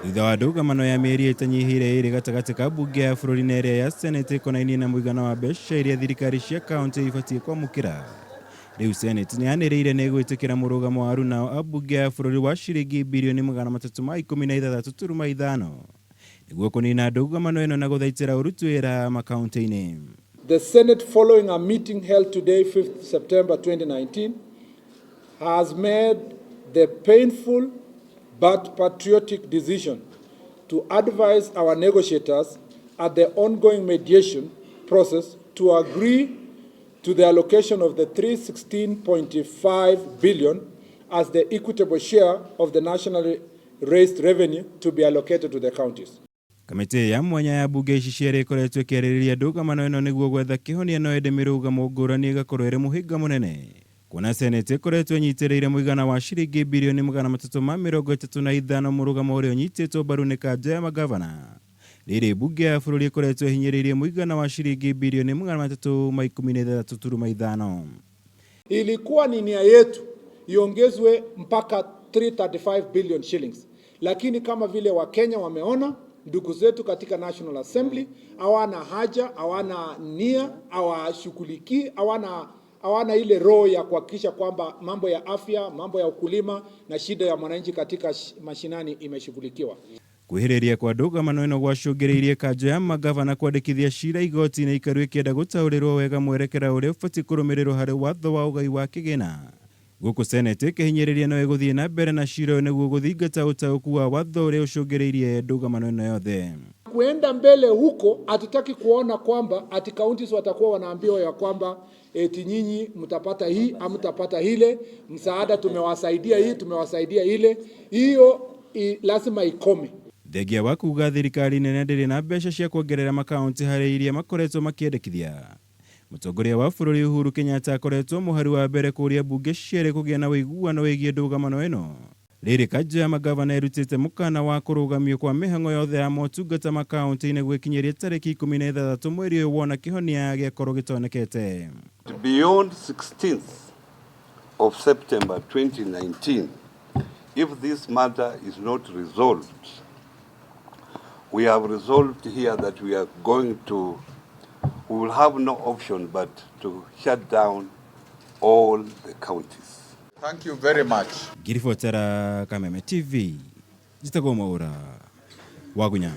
Thutha wa ndugamano ya mĩeri ĩtanyihĩire ĩrĩ gatagatĩ ka mbunge ya bũrũri na ĩrĩa ya Senate ĩkonainie na mũigana wa mbeca iria thirikari cia kaunti ibatiĩ kwamũkĩra, rĩu Senate nĩ yanĩrĩire nĩ gwĩtĩkĩra mũrũgamo wa nao ambunge ya bũrũri wa ciringi mbirioni 316.5 niguo kunina ndugamano ĩno na gũthaitĩra ũruti wĩra makaunti-inĩ. The Senate, following a meeting held today, 5th September 2019, has made the painful but patriotic decision to advise our negotiators at the ongoing mediation process to agree to the allocation of the 316.5 billion as the equitable share of the nationally raised revenue to be allocated to the counties. Kamĩtĩ ya mwanya ya bunge ici cierĩ ĩkoretwo ĩkĩarĩrĩria ndugamano ĩno nĩguo gwetha kĩhonia no ĩndĩ mĩrũgamo ngũrani ĩgakorwo ĩrĩ mũhĩnga mũnene. Kuona Senate ĩkoretwo ĩnyitĩrĩire mũigana wa ciringi mbirioni 335 mũrũgamo ũrĩa ũnyitĩtwo mbaru nĩ kanja ya magavana. Rĩrĩ bunge ya bũrũri ĩkoretwo ĩhinyĩrĩirie mũigana wa ciringi mbirioni 316.5. Ilikuwa ni nia yetu iongezwe mpaka 335 billion shillings. Lakini kama vile Wakenya wameona, ndugu zetu katika National Assembly hawana haja, hawana nia, hawashughulikii, hawana ile roho ya kuhakikisha kwamba mambo ya afya, mambo ya ukulima na shida ya mwananchi katika mashinani imeshughulikiwa. Kwĩhĩrĩria kwa ndugamano ĩno gwacũngĩrĩirie kanja ya magavana kwandĩkithia cira igoti-inĩ ikaru ĩkĩenda gũtaũrĩrwo wega mwerekera ũrĩa ũbatiĩ kũrũmĩrĩrwo harĩ watho wa ũgai wa kĩgĩna. Gũkũ Senate ĩkĩhinyĩrĩria no ĩgũthiĩ na mbere na cira ũyũ nĩguo gũthingata ũtaũku wa watho ũrĩa ũcũngĩrĩirie ndugamano ĩno yothe. Kuenda mbele huko, hatutaki kuona kwamba ati counties watakuwa wanaambiwa ya kwamba eti nyinyi mtapata hii, hamtapata hile, msaada tumewasaidia hii, tumewasaidia ile. Hiyo lazima ikome. Thengia wa kuga thirikari nene ndĩrĩ na mbeca cia kuongerera makaunti harĩ iria makoretwo makĩendekithia. Mũtongoria wa bũrũri Uhuru Kenyatta akoretwo mũhari wa mbere kũria bunge cierĩ kũgĩa na ũiguano wĩgiĩ ndugamano ĩno. Rĩrĩ kanja ya magavana ĩrutĩte mũkana wa kũrũgamio kwa mĩhang'o yothe ya motungata makaunti-inĩ gwĩkinyĩria tarĩki 16 mweri ũyũ wona kĩhonia gĩakorwo gĩtonekete. Beyond 16th of September 2019, if this matter is not resolved, we have resolved here that we will have no option but to shut down all the counties. Thank you very much. Girifotera Kameme TV. Jitagoma ora. Wagunya.